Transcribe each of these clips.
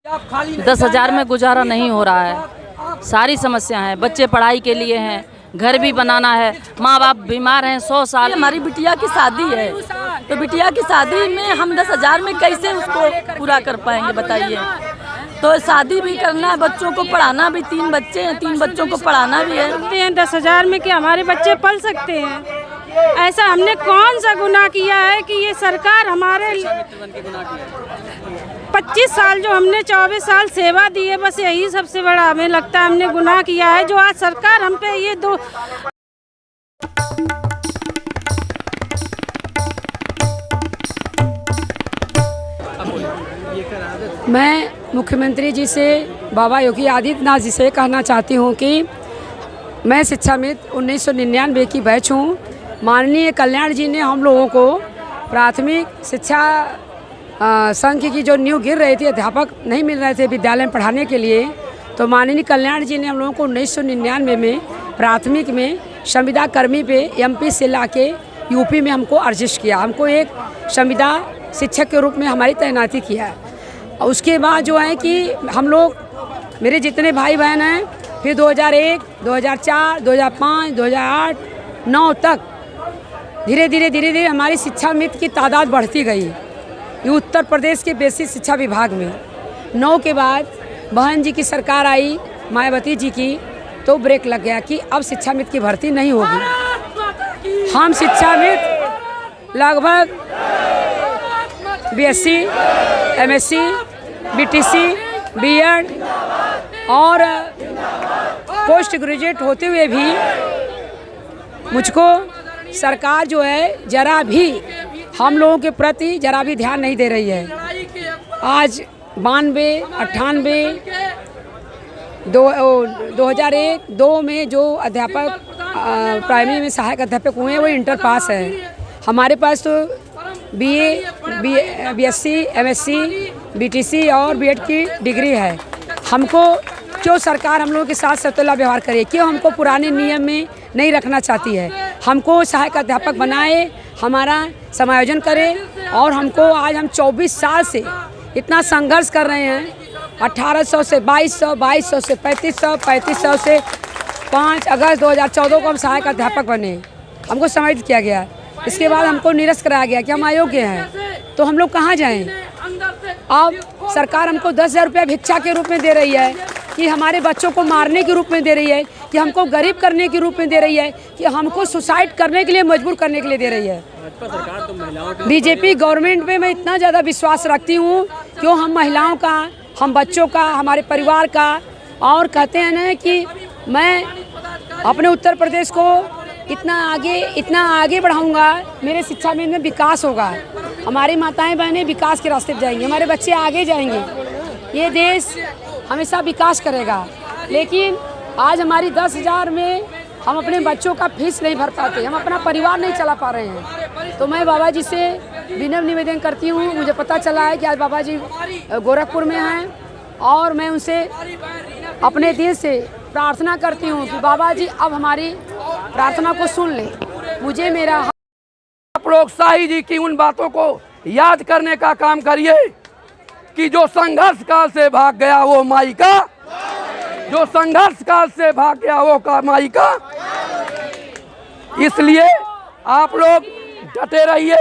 10,000 में गुजारा नहीं हो रहा है। सारी समस्या है, बच्चे पढ़ाई के लिए हैं, घर भी बनाना है, माँ बाप बीमार हैं 100 साल। हमारी बिटिया की शादी है, तो बिटिया की शादी में हम 10,000 में कैसे उसको पूरा कर पाएंगे बताइए। तो शादी भी करना है, बच्चों को पढ़ाना भी, 3 बच्चे हैं, 3 बच्चों को पढ़ाना भी है। 10,000 में क्या हमारे बच्चे पल सकते हैं? ऐसा हमने कौन सा गुनाह किया है कि ये सरकार हमारे 25 साल जो हमने 24 साल सेवा दी है, बस यही सबसे बड़ा हमें लगता है हमने गुनाह किया है, जो आज सरकार हम पे ये दो। मैं मुख्यमंत्री जी से, बाबा योगी आदित्यनाथ जी से कहना चाहती हूँ कि मैं शिक्षा मित्र 1999 की बैच हूँ। माननीय कल्याण जी ने हम लोगों को प्राथमिक शिक्षा संघ की जो नींव गिर रही थी, अध्यापक नहीं मिल रहे थे विद्यालय में पढ़ाने के लिए, तो माननीय कल्याण जी ने हम लोगों को 1999 में प्राथमिक में संविदा कर्मी पे एमपी से लाके यूपी में हमको अर्जित किया। हमको एक संविदा शिक्षक के रूप में हमारी तैनाती किया। उसके बाद जो है कि हम लोग, मेरे जितने भाई बहन हैं, फिर 2001, 2004, 2005, 2008, 2009 तक धीरे धीरे हमारी शिक्षा मित्र की तादाद बढ़ती गई। ये उत्तर प्रदेश के बेसिक शिक्षा विभाग में 9 के बाद बहन जी की सरकार आई, मायावती जी की, तो ब्रेक लग गया कि अब शिक्षा मित्र की भर्ती नहीं होगी। हम शिक्षा मित्र लगभग BSc, MSc, BTC, B.Ed और पोस्ट ग्रेजुएट होते हुए भी मुझको सरकार जो है जरा भी हम लोगों के प्रति जरा भी ध्यान नहीं दे रही है। आज 92, 98, 2001, 2 में जो अध्यापक प्राइमरी में सहायक अध्यापक हुए हैं वो इंटर पास है। हमारे पास तो BA, BSc, MSc, BTC और B.Ed की डिग्री है। हमको क्यों सरकार हम लोगों के साथ सतोला व्यवहार करे, क्यों हमको पुराने नियम में नहीं रखना चाहती है? हमको सहायक अध्यापक बनाए, हमारा समायोजन करे, और हमको आज हम 24 साल से इतना संघर्ष कर रहे हैं। 1800 से 2200, 2200 से 3500, 3500 से 5 अगस्त 2014 को हम सहायक अध्यापक बने। हमको समाहित किया गया, इसके बाद हमको निरस्त कराया गया कि हम अयोग्य हैं। तो हम लोग कहाँ जाएं? अब सरकार हमको 10,000 रुपया भिक्षा के रूप में दे रही है, कि हमारे बच्चों को मारने के रूप में दे रही है, कि हमको गरीब करने के रूप में दे रही है, कि हमको सुसाइड करने के लिए मजबूर करने के लिए दे रही है। बीजेपी गवर्नमेंट पे मैं इतना ज़्यादा विश्वास रखती हूँ, क्यों हम महिलाओं का, हम बच्चों का, हमारे परिवार का, और कहते हैं ना कि मैं अपने उत्तर प्रदेश को इतना आगे बढ़ाऊंगा, मेरे शिक्षा में विकास होगा, हमारी माताएं बहनें विकास के रास्ते पर जाएंगी, हमारे बच्चे आगे जाएंगे, ये देश हमेशा विकास करेगा। लेकिन आज हमारी 10,000 में हम अपने बच्चों का फीस नहीं भर पाते, हम अपना परिवार नहीं चला पा रहे हैं। तो मैं बाबा जी से विनम्र निवेदन करती हूँ। मुझे पता चला है कि आज बाबा जी गोरखपुर में हैं, और मैं उनसे अपने दिल से प्रार्थना करती हूँ कि बाबा जी अब हमारी प्रार्थना को सुन लें। मुझे मेरा आप लोग शाही जी की उन बातों को याद करने का काम करिए कि जो संघर्ष काल से भाग गया वो माई का, जो संघर्ष काल से भाग गया वो का माई का। इसलिए आप लोग डटे रहिए।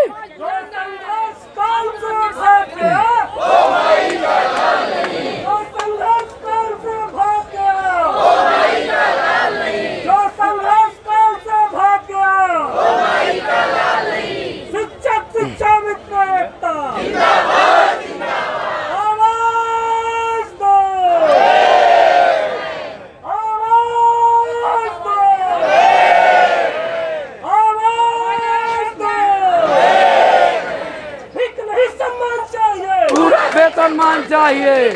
वेतनमान चाहिए,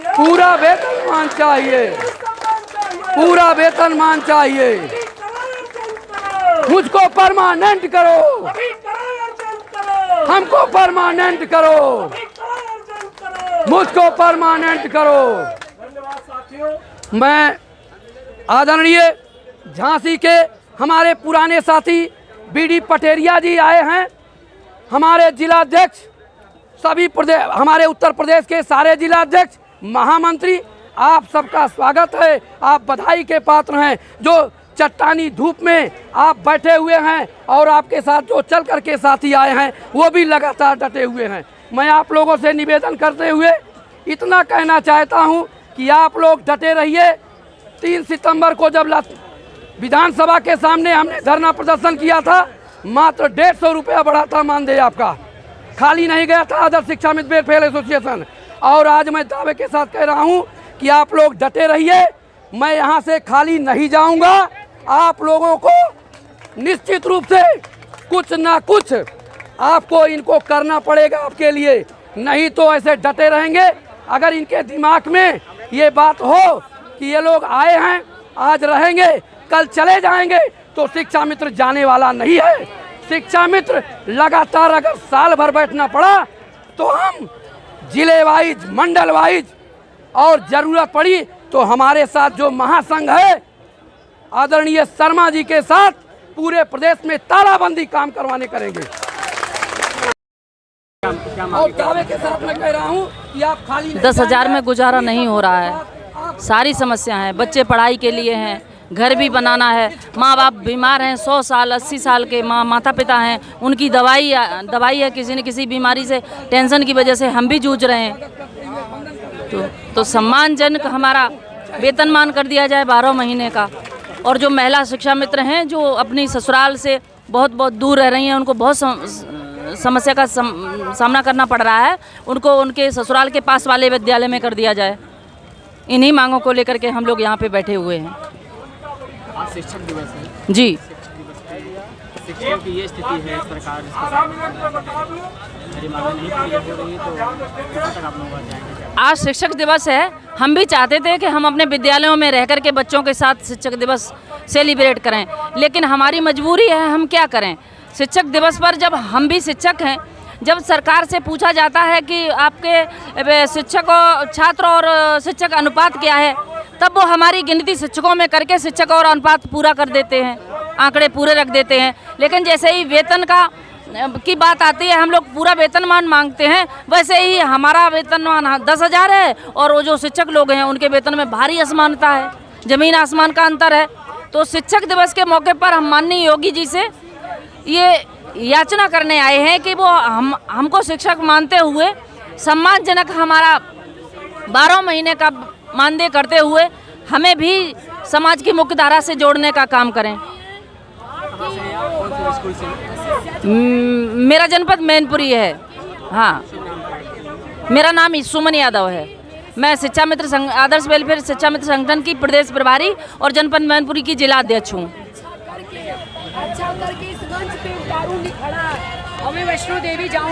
पूरा वेतनमान चाहिए, पूरा वेतनमान चाहिए। मुझको परमानेंट करो, हमको परमानेंट करो, मुझको परमानेंट करो। मैं आदरणीय झांसी के हमारे पुराने साथी BD पटेरिया जी आए हैं, हमारे जिलाध्यक्ष सभी प्रदेश, हमारे उत्तर प्रदेश के सारे जिला अध्यक्ष, महामंत्री, आप सबका स्वागत है। आप बधाई के पात्र हैं। जो चट्टानी धूप में आप बैठे हुए हैं और आपके साथ जो चल कर के साथी आए हैं वो भी लगातार डटे हुए हैं। मैं आप लोगों से निवेदन करते हुए इतना कहना चाहता हूं कि आप लोग डटे रहिए। 3 सितंबर को जब विधानसभा के सामने हमने धरना प्रदर्शन किया था, मात्र 150 रुपया बढ़ा था मानदेय आपका, खाली नहीं गया था आदर्श शिक्षा मित्र वेलफेयर एसोसिएशन। और आज मैं दावे के साथ कह रहा हूं कि आप लोग डटे रहिए, मैं यहाँ से खाली नहीं जाऊंगा। आप लोगों को निश्चित रूप से कुछ ना कुछ आपको इनको करना पड़ेगा आपके लिए, नहीं तो ऐसे डटे रहेंगे। अगर इनके दिमाग में ये बात हो कि ये लोग आए हैं, आज रहेंगे, कल चले जाएंगे, तो शिक्षा मित्र जाने वाला नहीं है। शिक्षा मित्र लगातार अगर साल भर बैठना पड़ा तो हम जिले वाइज, मंडल वाइज, और ज़रूरत पड़ी तो हमारे साथ जो महासंघ है आदरणीय शर्मा जी के साथ पूरे प्रदेश में तालाबंदी काम करवाने करेंगे। और दावे के साथ मैं कह रहा हूँ कि आप खाली 10,000 में गुजारा नहीं हो रहा है। सारी समस्या है, बच्चे पढ़ाई के लिए हैं, घर भी बनाना है, माँ बाप बीमार हैं, 100 साल 80 साल के माता पिता हैं, उनकी दवाई है, किसी न किसी बीमारी से, टेंशन की वजह से हम भी जूझ रहे हैं। तो सम्मानजनक हमारा वेतनमान कर दिया जाए 12 महीने का। और जो महिला शिक्षा मित्र हैं जो अपनी ससुराल से बहुत दूर रह रही हैं, उनको बहुत समस्या का सामना करना पड़ रहा है, उनको उनके ससुराल के पास वाले विद्यालय में कर दिया जाए। इन्हीं मांगों को लेकर के हम लोग यहाँ पे बैठे हुए हैं। आज शिक्षक दिवस है जी, शिक्षकों की ये स्थिति है, सरकार मेरी मांग नहीं पूरी हो रही, तो कहाँ तक आप लोग जाएंगे? आज शिक्षक दिवस है। हम भी चाहते थे कि हम अपने विद्यालयों में रह कर के बच्चों के साथ शिक्षक दिवस सेलिब्रेट करें, लेकिन हमारी मजबूरी है, हम क्या करें। शिक्षक दिवस पर जब हम भी शिक्षक हैं, जब सरकार से पूछा जाता है कि आपके शिक्षक और छात्र और शिक्षक अनुपात क्या है, तब वो हमारी गिनती शिक्षकों में करके शिक्षक और अनुपात पूरा कर देते हैं, आंकड़े पूरे रख देते हैं। लेकिन जैसे ही वेतन की बात आती है, हम लोग पूरा वेतनमान मांगते हैं, वैसे ही हमारा वेतनमान 10,000 है और वो जो शिक्षक लोग हैं उनके वेतन में भारी असमानता है, ज़मीन आसमान का अंतर है। तो शिक्षक दिवस के मौके पर हम माननीय योगी जी से ये याचना करने आए हैं कि वो हमको शिक्षक मानते हुए सम्मानजनक हमारा 12 महीने का मानदेय करते हुए हमें भी समाज की मुख्य धारा से जोड़ने का काम करें। मेरा जनपद मैनपुरी है। हाँ, मेरा नाम सुमन यादव है। मैं शिक्षा मित्र आदर्श वेलफेयर शिक्षा मित्र संगठन की प्रदेश प्रभारी और जनपद मैनपुरी की जिला अध्यक्ष हूँ।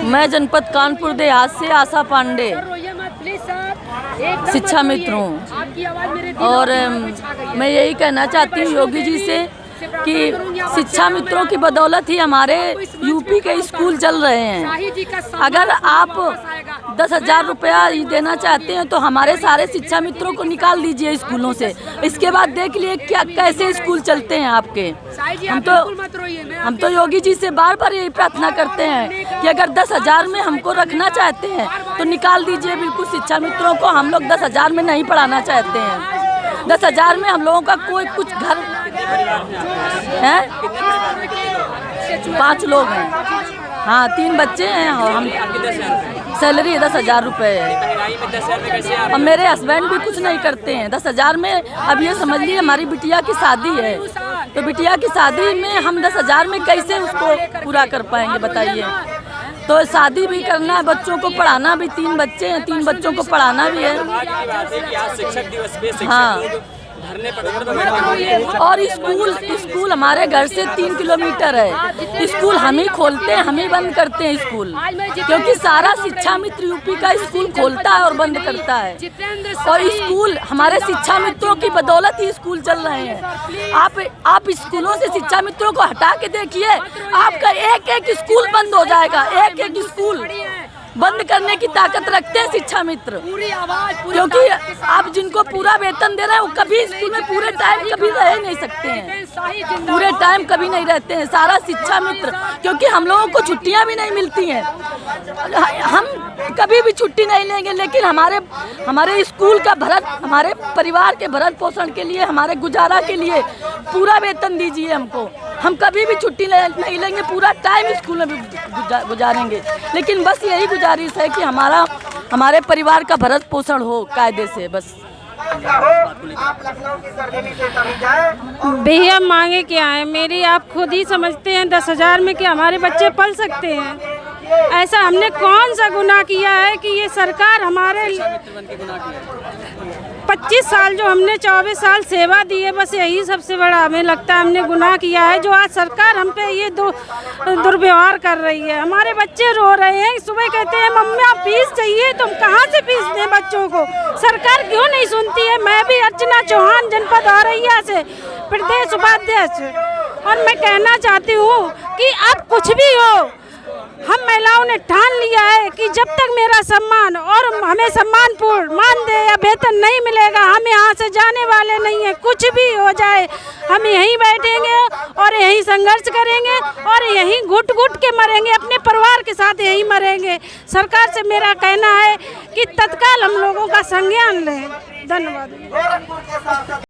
मैं जनपद कानपुर देहात से आशा पांडे शिक्षा मित्र हूँ, और मैं यही कहना चाहती हूँ योगी जी से कि शिक्षा मित्रों की बदौलत ही हमारे यूपी के स्कूल चल रहे हैं। अगर आप 10,000 रुपया देना चाहते हैं तो हमारे सारे शिक्षा मित्रों को निकाल दीजिए स्कूलों से, इसके बाद देख लिए क्या कैसे स्कूल चलते हैं आपके। हम तो योगी जी से बार बार यही प्रार्थना करते हैं कि अगर 10,000 में हमको रखना चाहते हैं तो निकाल दीजिए बिल्कुल शिक्षा मित्रों को। हम लोग 10,000 में नहीं पढ़ाना चाहते हैं। 10,000 में हम लोगों का कोई कुछ घर है, 5 लोग हैं। हाँ, 3 बच्चे हैं और हम सैलरी 10,000 रुपये है, और मेरे हस्बैंड भी कुछ नहीं करते हैं। 10,000 में अब ये समझ लीजिए हमारी बिटिया की शादी है, तो बिटिया की शादी में हम 10,000 में कैसे उसको पूरा कर पाएंगे बताइए। तो शादी भी करना है, बच्चों को पढ़ाना भी, 3 बच्चे हैं, 3 बच्चों को पढ़ाना भी है। हाँ, और स्कूल हमारे घर से 3 किलोमीटर है। स्कूल हम ही खोलते हैं, हम ही बंद करते हैं स्कूल, क्योंकि सारा शिक्षा मित्र यूपी का स्कूल खोलता है और बंद करता है। और स्कूल हमारे शिक्षा मित्रों की बदौलत ही स्कूल चल रहे हैं। आप स्कूलों से शिक्षा मित्रों को हटा के देखिए, आपका एक स्कूल बंद हो जाएगा, एक स्कूल। बंद करने की ताकत रखते हैं शिक्षा मित्र, क्योंकि आप जिनको पूरा वेतन दे रहे हैं वो कभी स्कूल में पूरे टाइम कभी रह नहीं सकते हैं, पूरे टाइम कभी नहीं रहते हैं सारा शिक्षा मित्र, क्योंकि हम लोगों को छुट्टियां भी नहीं मिलती हैं। हम कभी भी छुट्टी नहीं लेंगे, लेकिन हमारे स्कूल का भरण, हमारे परिवार के भरण पोषण के लिए, हमारे गुजारा के लिए पूरा वेतन दीजिए हमको। हम कभी भी छुट्टी नहीं लेंगे, पूरा टाइम स्कूल में गुजारेंगे, लेकिन बस यही गुजारिश है कि हमारे परिवार का भरण पोषण हो कायदे से बस। भैया मांगे क्या है मेरी, आप खुद ही समझते हैं 10,000 में कि हमारे बच्चे पल सकते हैं? ऐसा हमने कौन सा गुनाह किया है कि ये सरकार हमारे 25 साल जो हमने 24 साल सेवा दी है, बस यही सबसे बड़ा हमें लगता है हमने गुनाह किया है, जो आज सरकार हम पे ये दुर्व्यवहार कर रही है। हमारे बच्चे रो रहे हैं, सुबह कहते हैं मम्मी फीस चाहिए, तुम कहाँ से फीस दें बच्चों को? सरकार क्यों नहीं सुनती है? मैं भी अर्चना चौहान जनपद औरैया से प्रदेश उपाध्यक्ष, और मैं कहना चाहती हूँ कि अब कुछ भी हो, हम महिलाओं ने ठान लिया है कि जब तक मेरा सम्मान और हमें सम्मानपूर्ण मानदेय या वेतन नहीं मिलेगा, हम यहाँ से जाने वाले नहीं हैं। कुछ भी हो जाए हम यहीं बैठेंगे और यहीं संघर्ष करेंगे और यहीं घुट घुट के मरेंगे, अपने परिवार के साथ यहीं मरेंगे। सरकार से मेरा कहना है कि तत्काल हम लोगों का संज्ञान लें। धन्यवाद।